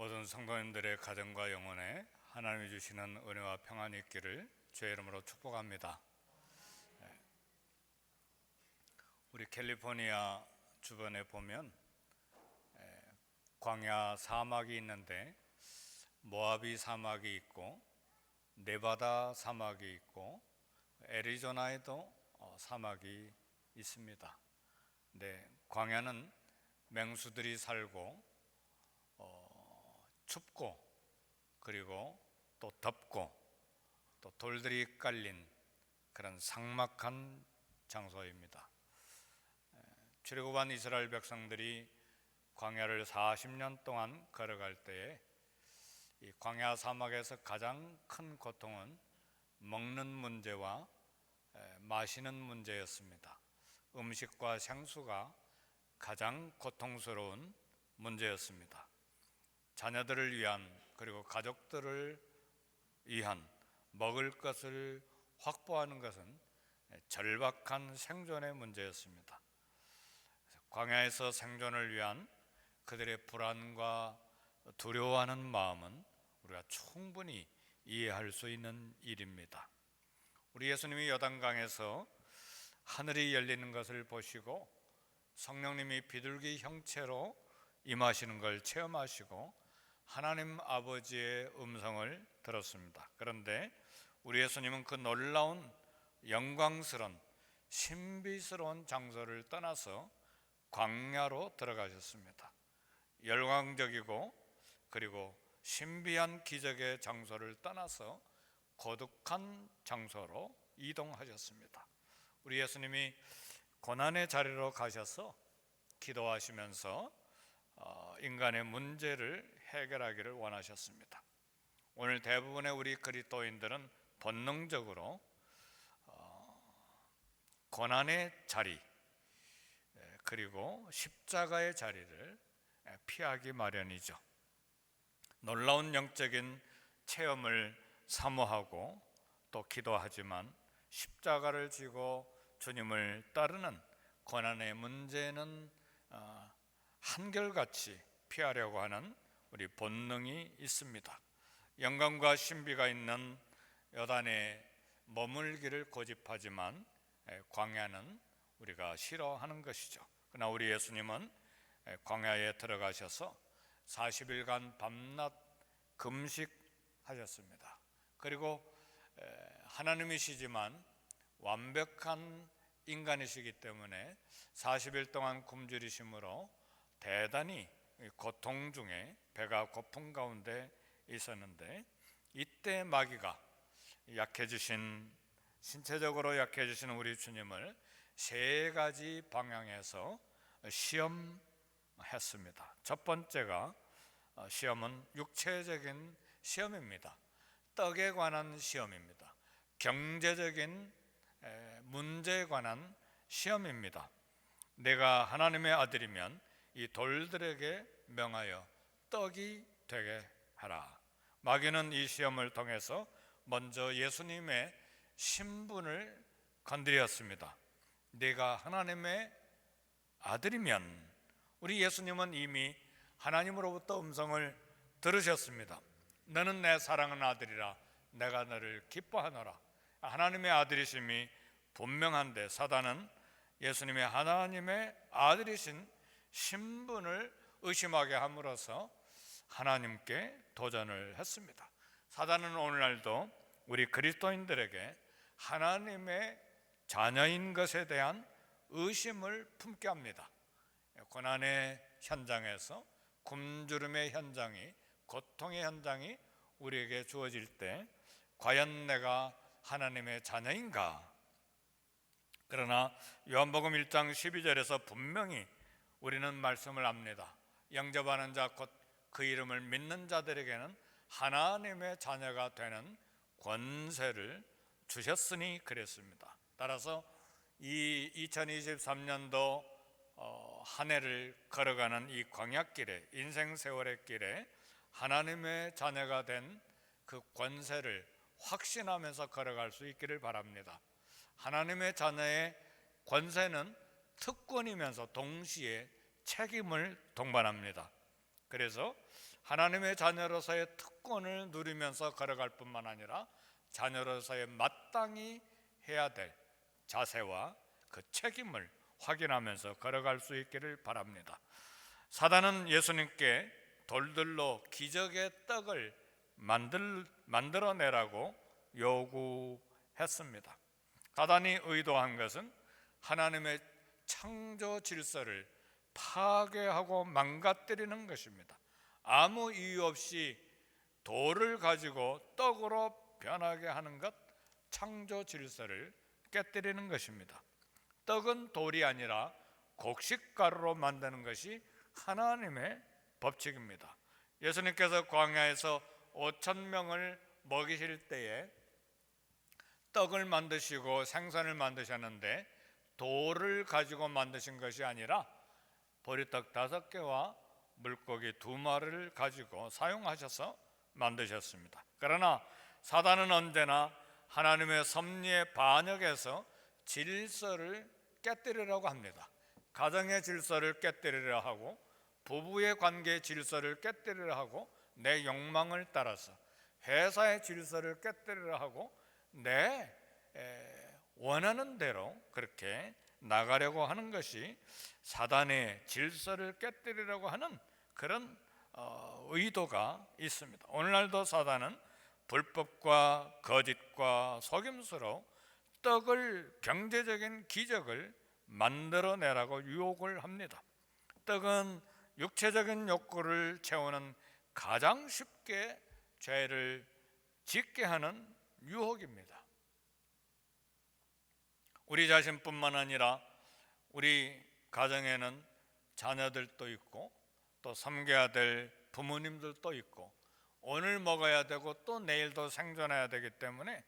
모든 성도님들의 가정과 영혼에 하나님이 주시는 은혜와 평안이 있기를 주의 이름으로 축복합니다. 우리 캘리포니아 주변에 보면 광야 사막이 있는데 모하비 사막이 있고 네바다 사막이 있고 애리조나에도 사막이 있습니다. 광야는 맹수들이 살고 춥고 그리고 또 덥고 또 돌들이 깔린 그런 삭막한 장소입니다. 출애굽한 이스라엘 백성들이 광야를 40년 동안 걸어갈 때에 이 광야 사막에서 가장 큰 고통은 먹는 문제와 마시는 문제였습니다. 음식과 생수가 가장 고통스러운 문제였습니다. 자녀들을 위한 그리고 가족들을 위한 먹을 것을 확보하는 것은 절박한 생존의 문제였습니다. 광야에서 생존을 위한 그들의 불안과 두려워하는 마음은 우리가 충분히 이해할 수 있는 일입니다. 우리 예수님이 요단강에서 하늘이 열리는 것을 보시고 성령님이 비둘기 형체로 임하시는 걸 체험하시고 하나님 아버지의 음성을 들었습니다. 그런데 우리 예수님은 그 놀라운 영광스러운 신비스러운 장소를 떠나서 광야로 들어가셨습니다. 열광적이고 그리고 신비한 기적의 장소를 떠나서 고독한 장소로 이동하셨습니다. 우리 예수님이 고난의 자리로 가셔서 기도하시면서 인간의 문제를 해결하기를 원하셨습니다. 오늘 대부분의 우리 그리스도인들은 본능적으로 고난의 자리 그리고 십자가의 자리를 피하기 마련이죠. 놀라운 영적인 체험을 사모하고 또 기도하지만 십자가를 지고 주님을 따르는 고난의 문제는 한결같이 피하려고 하는 우리 본능이 있습니다. 영광과 신비가 있는 요단에 머물기를 고집하지만 광야는 우리가 싫어하는 것이죠. 그러나 우리 예수님은 광야에 들어가셔서 40일간 밤낮 금식하셨습니다. 그리고 하나님이시지만 완벽한 인간이시기 때문에 40일 동안 굶주리심으로 대단히 고통 중에 배가 고픈 가운데 있었는데 이때 마귀가 신체적으로 약해지신 우리 주님을 세 가지 방향에서 시험했습니다. 첫 번째가 시험은 육체적인 시험입니다. 떡에 관한 시험입니다. 경제적인 문제에 관한 시험입니다. 내가 하나님의 아들이면 이 돌들에게 명하여 떡이 되게 하라. 마귀는 이 시험을 통해서 먼저 예수님의 신분을 건드렸습니다. 내가 하나님의 아들이면, 우리 예수님은 이미 하나님으로부터 음성을 들으셨습니다. 너는 내 사랑하는 아들이라 내가 너를 기뻐하노라. 하나님의 아들이심이 분명한데 사단은 예수님의 하나님의 아들이신 신분을 의심하게 함으로써 하나님께 도전을 했습니다. 사단은 오늘날도 우리 그리스도인들에게 하나님의 자녀인 것에 대한 의심을 품게 합니다. 고난의 현장에서 굶주림의 현장이, 고통의 현장이 우리에게 주어질 때 과연 내가 하나님의 자녀인가? 그러나 요한복음 1장 12절에서 분명히 우리는 말씀을 합니다. 영접하는 자 곧 그 이름을 믿는 자들에게는 하나님의 자녀가 되는 권세를 주셨으니 그랬습니다. 따라서 이 2023년도 한 해를 걸어가는 이 광야길에, 인생 세월의 길에 하나님의 자녀가 된 그 권세를 확신하면서 걸어갈 수 있기를 바랍니다. 하나님의 자녀의 권세는 특권이면서 동시에 책임을 동반합니다. 그래서 하나님의 자녀로서의 특권을 누리면서 걸어갈 뿐만 아니라 자녀로서의 마땅히 해야 될 자세와 그 책임을 확인하면서 걸어갈 수 있기를 바랍니다. 사단은 예수님께 돌들로 기적의 떡을 만들어내라고 요구했습니다. 사단이 의도한 것은 하나님의 창조 질서를 파괴하고 망가뜨리는 것입니다. 아무 이유 없이 돌을 가지고 떡으로 변하게 하는 것, 창조 질서를 깨뜨리는 것입니다. 떡은 돌이 아니라 곡식가루로 만드는 것이 하나님의 법칙입니다. 예수님께서 광야에서 5,000명을 먹이실 때에 떡을 만드시고 생선을 만드셨는데 돌을 가지고 만드신 것이 아니라 보리떡 5개와 물고기 2마리를 가지고 사용하셔서 만드셨습니다. 그러나 사단은 언제나 하나님의 섭리에 반역해서 질서를 깨뜨리려고 합니다. 가정의 질서를 깨뜨리려 하고 부부의 관계의 질서를 깨뜨리려 하고 내 욕망을 따라서 회사의 질서를 깨뜨리려 하고 내 원하는 대로 그렇게 나가려고 하는 것이 사단의 질서를 깨뜨리려고 하는 그런 의도가 있습니다. 오늘날도 사단은 불법과 거짓과 속임수로 떡을, 경제적인 기적을 만들어내라고 유혹을 합니다. 떡은 육체적인 욕구를 채우는 가장 쉽게 죄를 짓게 하는 유혹입니다. 우리 자신뿐만 아니라 우리 가정에는 자녀들도 있고 또 섬겨야 될 부모님들도 있고 오늘 먹어야 되고 또 내일도 생존해야 되기 때문에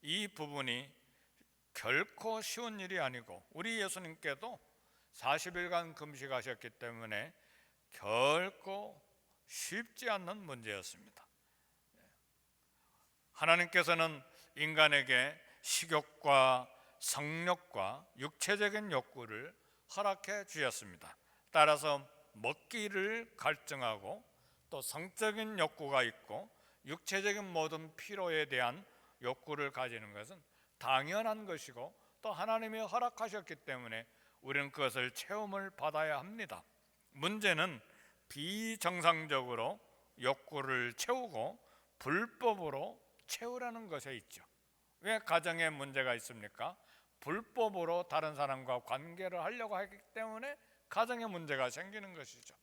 이 부분이 결코 쉬운 일이 아니고 우리 예수님께도 40일간 금식하셨기 때문에 결코 쉽지 않는 문제였습니다. 하나님께서는 인간에게 식욕과 성욕과 육체적인 욕구를 허락해 주셨습니다. 따라서 먹기를 갈증하고 또 성적인 욕구가 있고 육체적인 모든 필요에 대한 욕구를 가지는 것은 당연한 것이고 또 하나님이 허락하셨기 때문에 우리는 그것을 체험을 받아야 합니다. 문제는 비정상적으로 욕구를 채우고 불법으로 채우라는 것에 있죠. 왜 가정에 문제가 있습니까? 불법으로 다른 사람과 관계를 하려고 하기 때문에 가정에 문제가 생기는 것이죠.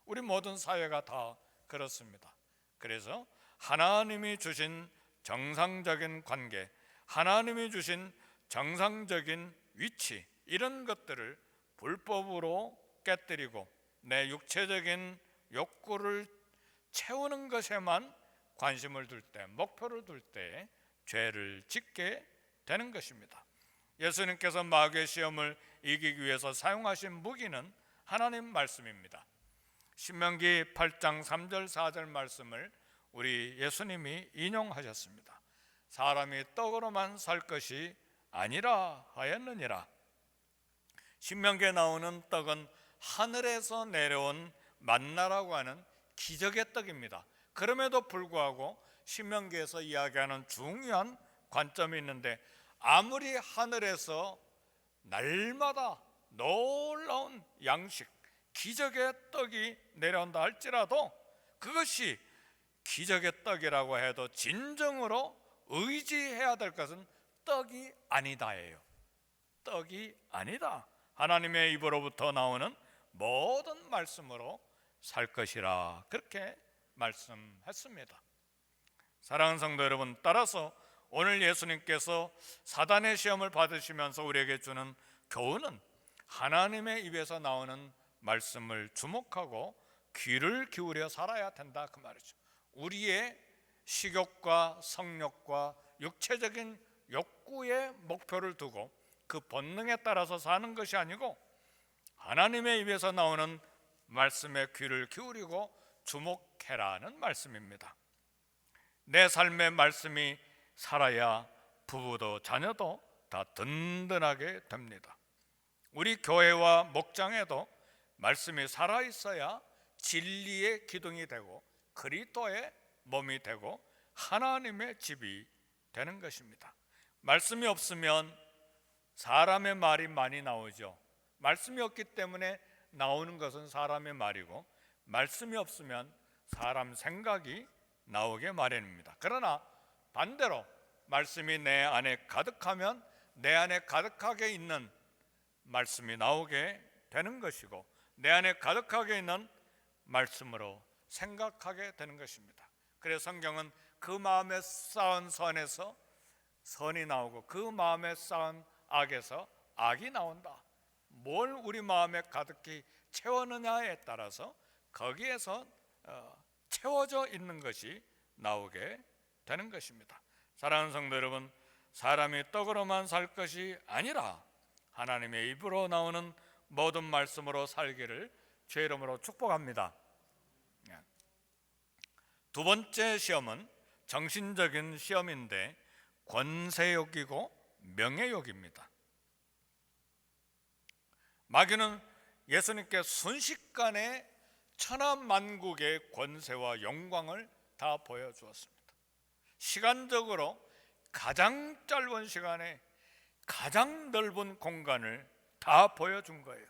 우리 모든 사회가 다 그렇습니다. 그래서 하나님이 주신 정상적인 관계, 하나님이 주신 정상적인 위치, 이런 것들을 불법으로 깨뜨리고 내 육체적인 욕구를 채우는 것에만 관심을 둘 때, 목표를 둘 때 죄를 짓게 되는 것입니다. 예수님께서 마귀의 시험을 이기기 위해서 사용하신 무기는 하나님 말씀입니다. 신명기 8장 3절 4절 말씀을 우리 예수님이 인용하셨습니다. 사람이 떡으로만 살 것이 아니라 하였느니라. 신명기에 나오는 떡은 하늘에서 내려온 만나라고 하는 기적의 떡입니다. 그럼에도 불구하고 신명기에서 이야기하는 중요한 관점이 있는데 아무리 하늘에서 날마다 놀라운 양식, 기적의 떡이 내려온다 할지라도 그것이 기적의 떡이라고 해도 진정으로 의지해야 될 것은 떡이 아니다예요. 떡이 아니다. 하나님의 입으로부터 나오는 모든 말씀으로 살 것이라 그렇게 말씀했습니다. 사랑하는 성도 여러분, 따라서 오늘 예수님께서 사단의 시험을 받으시면서 우리에게 주는 교훈은 하나님의 입에서 나오는 말씀을 주목하고 귀를 기울여 살아야 된다 그 말이죠. 우리의 식욕과 성욕과 육체적인 욕구의 목표를 두고 그 본능에 따라서 사는 것이 아니고 하나님의 입에서 나오는 말씀에 귀를 기울이고 주목해라는 말씀입니다. 내 삶의 말씀이 살아야 부부도 자녀도 다 든든하게 됩니다. 우리 교회와 목장에도 말씀이 살아있어야 진리의 기둥이 되고 그리스도의 몸이 되고 하나님의 집이 되는 것입니다. 말씀이 없으면 사람의 말이 많이 나오죠. 말씀이 없기 때문에 나오는 것은 사람의 말이고, 말씀이 없으면 사람 생각이 나오게 마련입니다. 그러나 반대로 말씀이 내 안에 가득하면 내 안에 가득하게 있는 말씀이 나오게 되는 것이고, 내 안에 가득하게 있는 말씀으로 생각하게 되는 것입니다. 그래서 성경은 그 마음에 쌓은 선에서 선이 나오고 그 마음에 쌓은 악에서 악이 나온다. 뭘 우리 마음에 가득히 채웠느냐에 따라서 거기에서 채워져 있는 것이 나오게 되는 것입니다. 사랑하는 성도 여러분, 사람이 떡으로만 살 것이 아니라 하나님의 입으로 나오는 모든 말씀으로 살기를 주의 이름으로 축복합니다. 두 번째 시험은 정신적인 시험인데 권세욕이고 명예욕입니다. 마귀는 예수님께 순식간에 천하만국의 권세와 영광을 다 보여주었습니다. 시간적으로 가장 짧은 시간에 가장 넓은 공간을 다 보여준 거예요.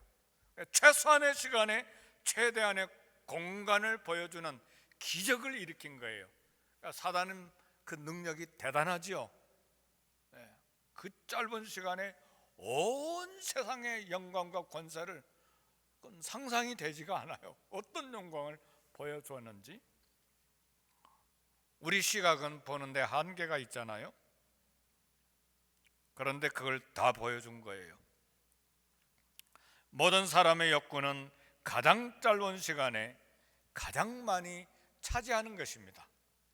최소한의 시간에 최대한의 공간을 보여주는 기적을 일으킨 거예요. 사단은 그 능력이 대단하지요. 그 짧은 시간에 온 세상의 영광과 권세를 상상이 되지가 않아요. 어떤 영광을 보여주었는지. 우리 시각은 보는데 한계가 있잖아요. 그런데 그걸 다 보여준 거예요. 모든 사람의 욕구는 가장 짧은 시간에 가장 많이 차지하는 것입니다.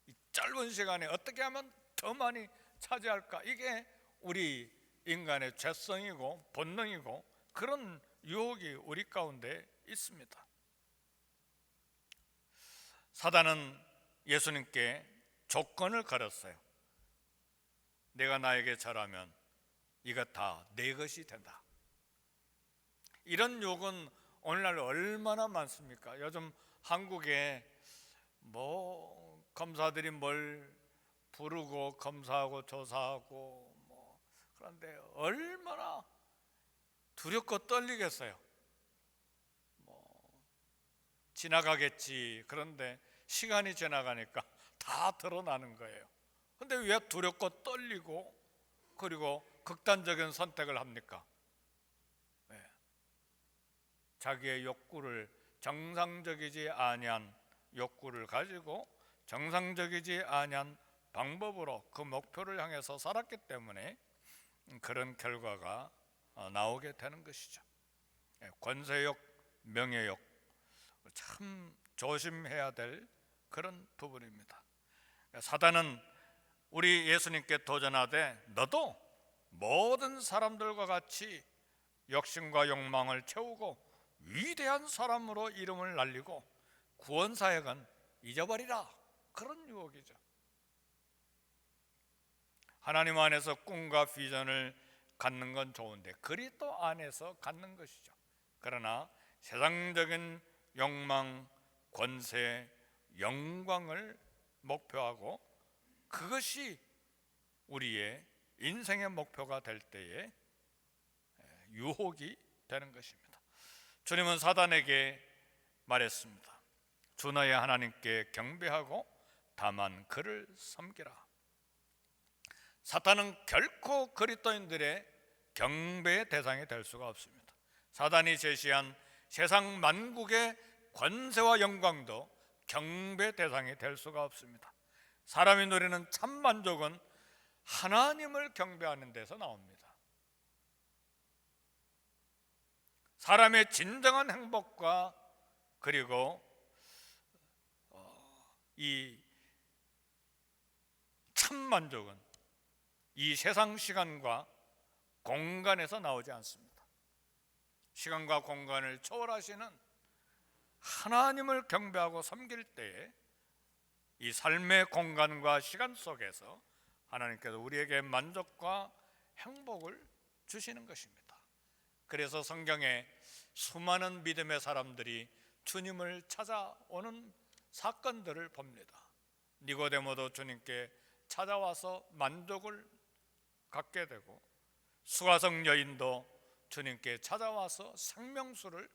이 짧은 시간에 어떻게 하면 더 많이 차지할까? 이게 우리 인간의 죄성이고 본능이고 그런 유혹이 우리 가운데 있습니다. 사단은 예수님께 조건을 걸었어요. 내가 나에게 절하면 이거 다 내 것이 된다. 이런 욕은 오늘날 얼마나 많습니까? 요즘 한국에 검사들이 뭘 부르고 검사하고 조사하고 그런데 얼마나 두렵고 떨리겠어요. 지나가겠지. 그런데 시간이 지나가니까 다 드러나는 거예요. 그런데 왜 두렵고 떨리고 그리고 극단적인 선택을 합니까? 자기의 욕구를 정상적이지 아니한 욕구를 가지고 정상적이지 아니한 방법으로 그 목표를 향해서 살았기 때문에 그런 결과가 나오게 되는 것이죠. 권세욕, 명예욕 참 조심해야 될 그런 부분입니다. 사단은 우리 예수님께 도전하되 너도 모든 사람들과 같이 욕심과 욕망을 채우고 위대한 사람으로 이름을 날리고 구원사역은 잊어버리라. 그런 유혹이죠. 하나님 안에서 꿈과 비전을 갖는 건 좋은데 그리스도 안에서 갖는 것이죠. 그러나 세상적인 욕망, 권세, 영광을 목표하고 그것이 우리의 인생의 목표가 될 때에 유혹이 되는 것입니다. 주님은 사단에게 말했습니다. 주 너의 하나님께 경배하고 다만 그를 섬기라. 사탄은 결코 그리스도인들의 경배의 대상이 될 수가 없습니다. 사단이 제시한 세상 만국의 권세와 영광도 경배 대상이 될 수가 없습니다. 사람이 누리는 참 만족은 하나님을 경배하는 데서 나옵니다. 사람의 진정한 행복과 그리고 이 참 만족은 이 세상 시간과 공간에서 나오지 않습니다. 시간과 공간을 초월하시는 하나님을 경배하고 섬길 때에 이 삶의 공간과 시간 속에서 하나님께서 우리에게 만족과 행복을 주시는 것입니다. 그래서 성경에 수많은 믿음의 사람들이 주님을 찾아오는 사건들을 봅니다. 니고데모도 주님께 찾아와서 만족을 갖게 되고, 수가성 여인도 주님께 찾아와서 생명수를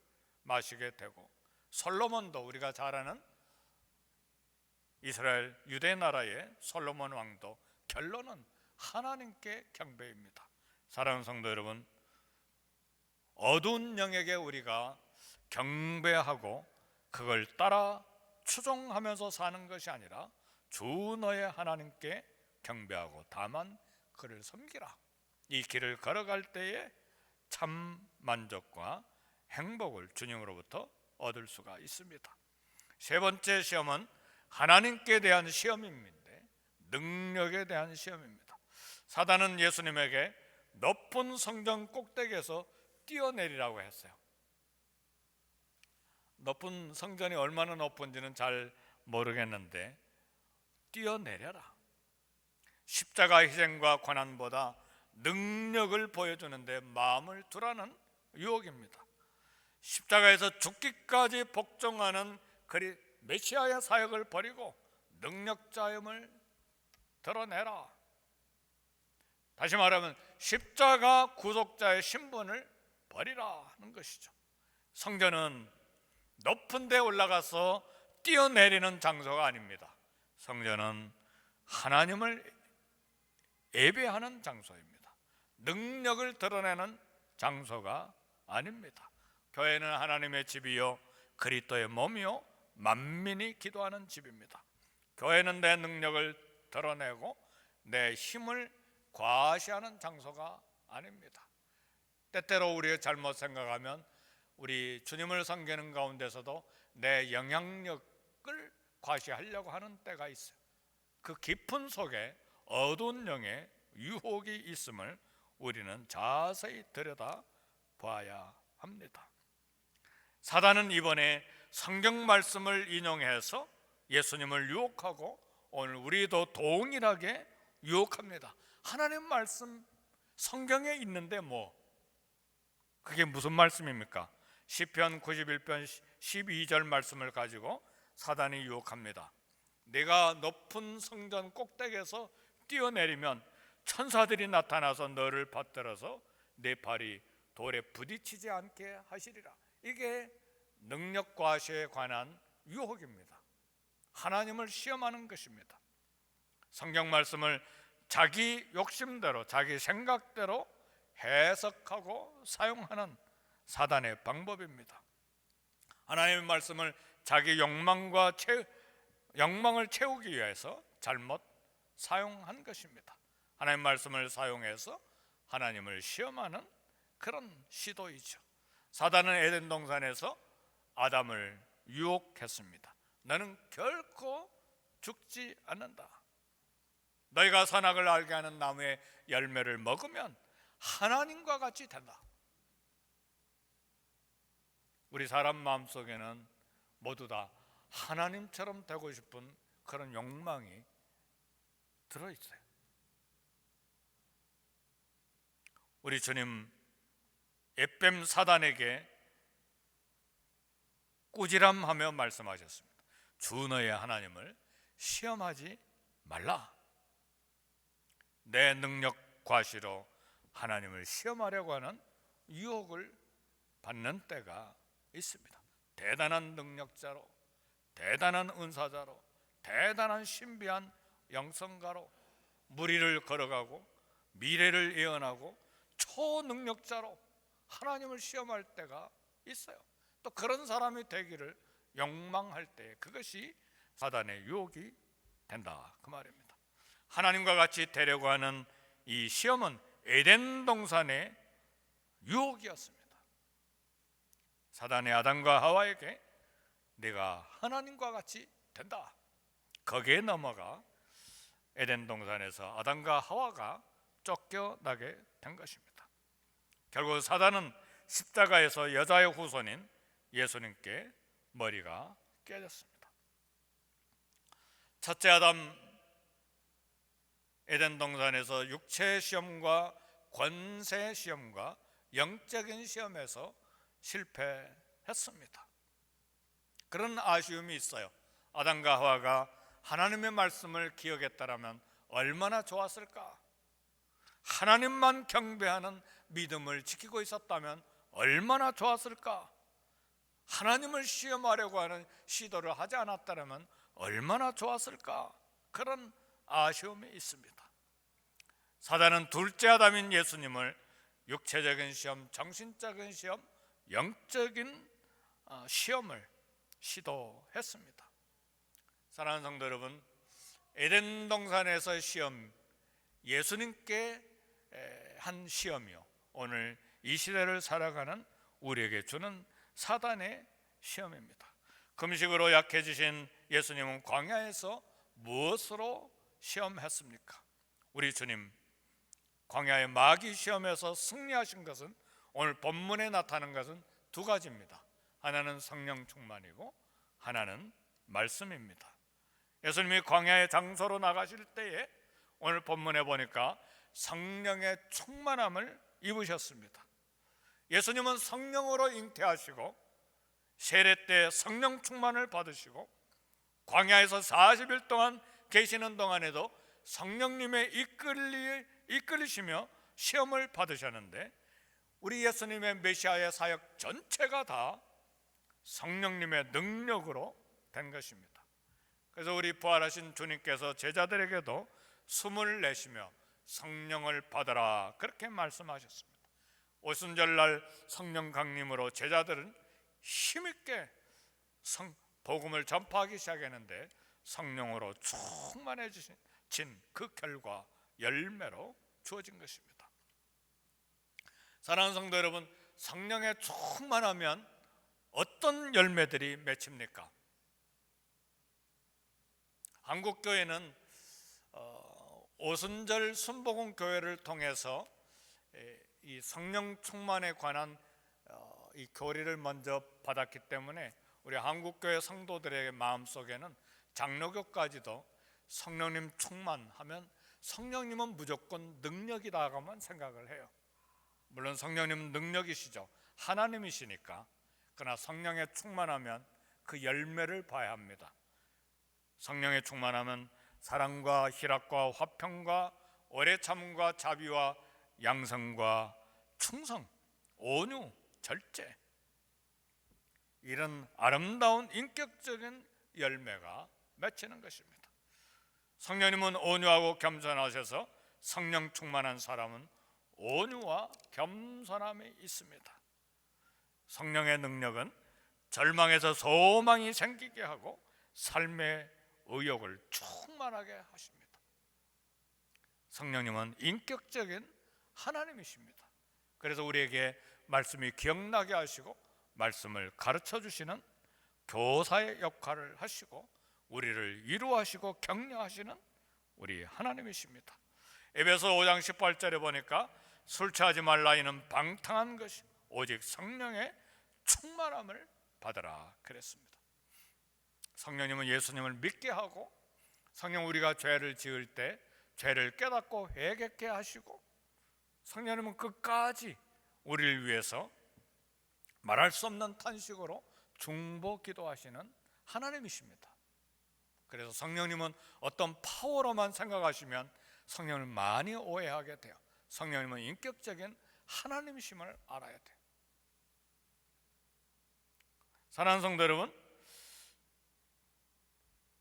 마시게 되고, 솔로몬도, 우리가 잘 아는 이스라엘 유대 나라의 솔로몬 왕도 결론은 하나님께 경배입니다. 사랑하는 성도 여러분, 어두운 영에게 우리가 경배하고 그걸 따라 추종하면서 사는 것이 아니라 주 너의 하나님께 경배하고 다만 그를 섬기라. 이 길을 걸어갈 때에 참 만족과 행복을 주님으로부터 얻을 수가 있습니다. 세 번째 시험은 하나님께 대한 시험인데 능력에 대한 시험입니다. 사단은 예수님에게 높은 성전 꼭대기에서 뛰어내리라고 했어요. 높은 성전이 얼마나 높은지는 잘 모르겠는데 뛰어내려라. 십자가 희생과 고난보다 능력을 보여주는데 마음을 두라는 유혹입니다. 십자가에서 죽기까지 복종하는 메시아의 사역을 버리고 능력자임을 드러내라. 다시 말하면 십자가 구속자의 신분을 버리라 하는 것이죠. 성전은 높은 데 올라가서 뛰어내리는 장소가 아닙니다. 성전은 하나님을 예배하는 장소입니다. 능력을 드러내는 장소가 아닙니다. 교회는 하나님의 집이요 그리스도의 몸이요 만민이 기도하는 집입니다. 교회는 내 능력을 드러내고 내 힘을 과시하는 장소가 아닙니다. 때때로 우리가 잘못 생각하면 우리 주님을 섬기는 가운데서도 내 영향력을 과시하려고 하는 때가 있어요. 그 깊은 속에 어두운 영의 유혹이 있음을 우리는 자세히 들여다 봐야 합니다. 사단은 이번에 성경 말씀을 인용해서 예수님을 유혹하고 오늘 우리도 동일하게 유혹합니다. 하나님 말씀 성경에 있는데 그게 무슨 말씀입니까? 시편 91편 12절 말씀을 가지고 사단이 유혹합니다. 내가 높은 성전 꼭대기에서 뛰어내리면 천사들이 나타나서 너를 받들어서 내 발이 돌에 부딪히지 않게 하시리라. 이게 능력 과시에 관한 유혹입니다. 하나님을 시험하는 것입니다. 성경 말씀을 자기 욕심대로 자기 생각대로 해석하고 사용하는 사단의 방법입니다. 하나님의 말씀을 자기 욕망을 채우기 위해서 잘못 사용한 것입니다. 하나님의 말씀을 사용해서 하나님을 시험하는 그런 시도이죠. 사단은 에덴 동산에서 아담을 유혹했습니다. 너는 결코 죽지 않는다. 너희가 선악을 알게 하는 나무의 열매를 먹으면 하나님과 같이 된다. 우리 사람 마음속에는 모두 다 하나님처럼 되고 싶은 그런 욕망이 들어있어요. 우리 주님 에뱀 사단에게 꾸지람하며 말씀하셨습니다. 주 너의 하나님을 시험하지 말라. 내 능력 과시로 하나님을 시험하려고 하는 유혹을 받는 때가 있습니다. 대단한 능력자로, 대단한 은사자로, 대단한 신비한 영성가로 무리를 걸어가고 미래를 예언하고 초능력자로 하나님을 시험할 때가 있어요. 또 그런 사람이 되기를 욕망할 때 그것이 사단의 유혹이 된다 그 말입니다. 하나님과 같이 되려고 하는 이 시험은 에덴 동산의 유혹이었습니다. 사단의 아담과 하와에게 네가 하나님과 같이 된다. 거기에 넘어가 에덴 동산에서 아담과 하와가 쫓겨나게 된 것입니다. 결국 사단은 십자가에서 여자의 후손인 예수님께 머리가 깨졌습니다. 첫째 아담 에덴 동산에서 육체 시험과 권세 시험과 영적인 시험에서 실패했습니다. 그런 아쉬움이 있어요. 아담과 하와가 하나님의 말씀을 기억했다라면 얼마나 좋았을까? 하나님만 경배하는 믿음을 지키고 있었다면 얼마나 좋았을까? 하나님을 시험하려고 하는 시도를 하지 않았다면 얼마나 좋았을까? 그런 아쉬움이 있습니다. 사단은 둘째 아담인 예수님을 육체적인 시험, 정신적인 시험, 영적인 시험을 시도했습니다. 사랑하는 성도 여러분, 에덴 동산에서의 시험, 예수님께 한 시험이요, 오늘 이 시대를 살아가는 우리에게 주는 사단의 시험입니다. 금식으로 약해지신 예수님은 광야에서 무엇으로 시험했습니까? 우리 주님 광야의 마귀 시험에서 승리하신 것은 오늘 본문에 나타나는 것은 두 가지입니다. 하나는 성령 충만이고 하나는 말씀입니다. 예수님이 광야의 장소로 나가실 때에 오늘 본문에 보니까 성령의 충만함을 입으셨습니다. 예수님은 성령으로 잉태하시고 세례 때 성령 충만을 받으시고 광야에서 40일 동안 계시는 동안에도 성령님의 이끌리시며 시험을 받으셨는데, 우리 예수님의 메시아의 사역 전체가 다 성령님의 능력으로 된 것입니다. 그래서 우리 부활하신 주님께서 제자들에게도 숨을 내쉬며 성령을 받아라 그렇게 말씀하셨습니다. 오순절날 성령 강림으로 제자들은 힘있게 복음을 전파하기 시작했는데 성령으로 충만해진 그 결과 열매로 주어진 것입니다. 사랑하는 성도 여러분, 성령에 충만하면 어떤 열매들이 맺힙니까? 한국교회는 오순절 순복음 교회를 통해서 이 성령 충만에 관한 이 교리를 먼저 받았기 때문에 우리 한국교회 성도들의 마음속에는 장로교까지도 성령님 충만하면 성령님은 무조건 능력이다고만 생각을 해요. 물론 성령님은 능력이시죠. 하나님이시니까. 그러나 성령에 충만하면 그 열매를 봐야 합니다. 성령에 충만하면 사랑과 희락과 화평과 오래 참음과 자비와 양성과 충성, 온유, 절제, 이런 아름다운 인격적인 열매가 맺히는 것입니다. 성령님은 온유하고 겸손하셔서 성령 충만한 사람은 온유와 겸손함이 있습니다. 성령의 능력은 절망에서 소망이 생기게 하고 삶의 의욕을 충만하게 하십니다. 성령님은 인격적인 하나님이십니다. 그래서 우리에게 말씀이 기억나게 하시고 말씀을 가르쳐 주시는 교사의 역할을 하시고 우리를 위로하시고 격려하시는 우리 하나님이십니다. 에베소 5장 18절에 보니까 술 취하지 말라, 이는 방탕한 것이 오직 성령의 충만함을 받으라 그랬습니다. 성령님은 예수님을 믿게 하고 성령 우리가 죄를 지을 때 죄를 깨닫고 회개케 하시고 성령님은 끝까지 우리를 위해서 말할 수 없는 탄식으로 중보 기도하시는 하나님이십니다. 그래서 성령님은 어떤 파워로만 생각하시면 성령을 많이 오해하게 돼요. 성령님은 인격적인 하나님이심을 알아야 돼요. 사랑하는 성도 여러분,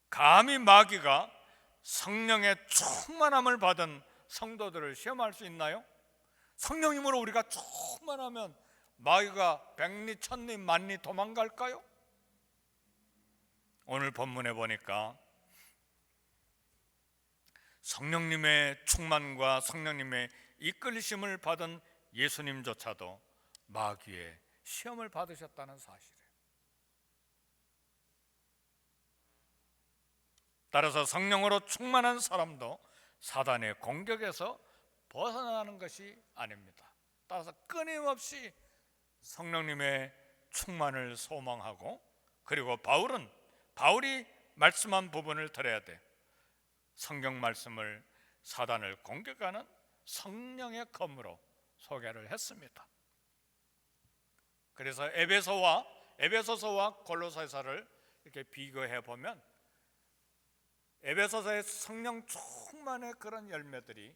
감히 마귀가 성령의 충만함을 받은 성도들을 시험할 수 있나요? 성령님으로 우리가 충만하면 마귀가 백리 천리 만리 도망갈까요? 오늘 본문에 보니까 성령님의 충만과 성령님의 이끌리심을 받은 예수님조차도 마귀의 시험을 받으셨다는 사실이에요. 따라서 성령으로 충만한 사람도 사단의 공격에서 벗어나는 것이 아닙니다. 따라서 끊임없이 성령님의 충만을 소망하고, 그리고 바울이 말씀한 부분을 들어야 돼. 성경 말씀을 사단을 공격하는 성령의 검으로 소개를 했습니다. 그래서 에베소서와 골로새서를 이렇게 비교해 보면 에베소서의 성령 충만의 그런 열매들이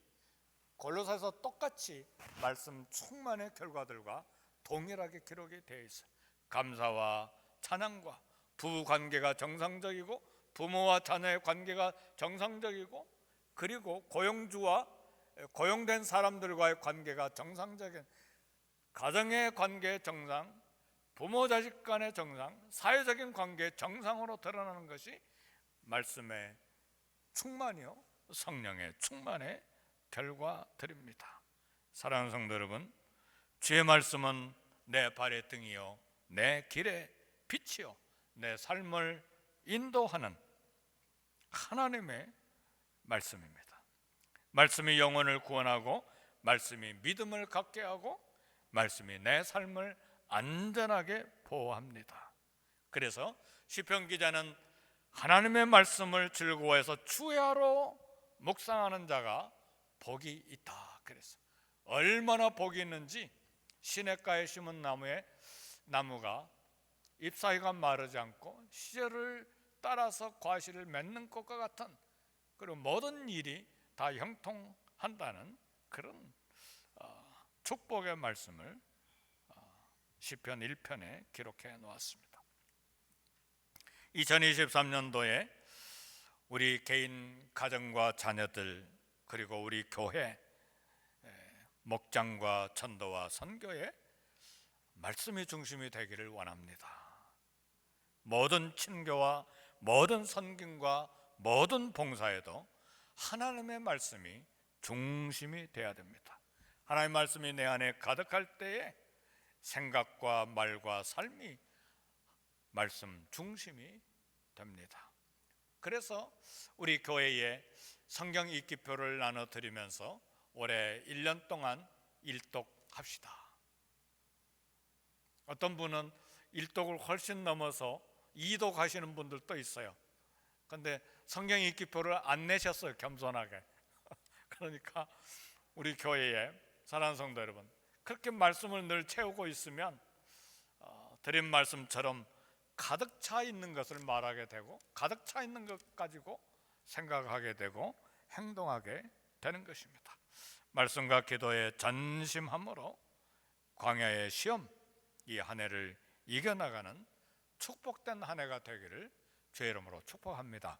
골로새서 똑같이 말씀 충만의 결과들과 동일하게 기록이 되어 있어요. 감사와 찬양과 부부 관계가 정상적이고 부모와 자녀의 관계가 정상적이고, 그리고 고용주와 고용된 사람들과의 관계가 정상적인 가정의 관계 정상, 부모 자식 간의 정상, 사회적인 관계 정상으로 드러나는 것이 말씀의 충만이요 성령의 충만의 결과들입니다. 사랑하는 성도 여러분, 주의 말씀은 내 발의 등이요 내 길의 빛이요 내 삶을 인도하는 하나님의 말씀입니다. 말씀이 영혼을 구원하고, 말씀이 믿음을 갖게 하고, 말씀이 내 삶을 안전하게 보호합니다. 그래서 시편 기자는 하나님의 말씀을 즐거워해서 주야로 묵상하는 자가 복이 있다 그랬어. 얼마나 복이 있는지, 시냇가에 심은 나무가 잎사귀가 마르지 않고 시절을 따라서 과실을 맺는 것과 같은, 그리고 모든 일이 다 형통한다는 그런 축복의 말씀을 시편 1편에 기록해 놓았습니다. 2023년도에 우리 개인 가정과 자녀들, 그리고 우리 교회 목장과 전도와 선교에 말씀이 중심이 되기를 원합니다. 모든 친교와 모든 선김과 모든 봉사에도 하나님의 말씀이 중심이 되어야 됩니다. 하나님의 말씀이 내 안에 가득할 때에 생각과 말과 삶이 말씀 중심이 됩니다. 그래서 우리 교회에 성경 읽기표를 나눠드리면서 올해 1년 동안 일독합시다. 어떤 분은 일독을 훨씬 넘어서 2독 하시는 분들도 있어요. 그런데 성경 읽기표를 안 내셨어요, 겸손하게. 그러니까 우리 교회에 사랑하는 성도 여러분, 그렇게 말씀을 늘 채우고 있으면 드린 말씀처럼 가득 차 있는 것을 말하게 되고, 가득 차 있는 것 가지고 생각하게 되고 행동하게 되는 것입니다. 말씀과 기도에 전심함으로 광야의 시험, 이 한 해를 이겨나가는 축복된 한 해가 되기를 주의 이름으로 축복합니다.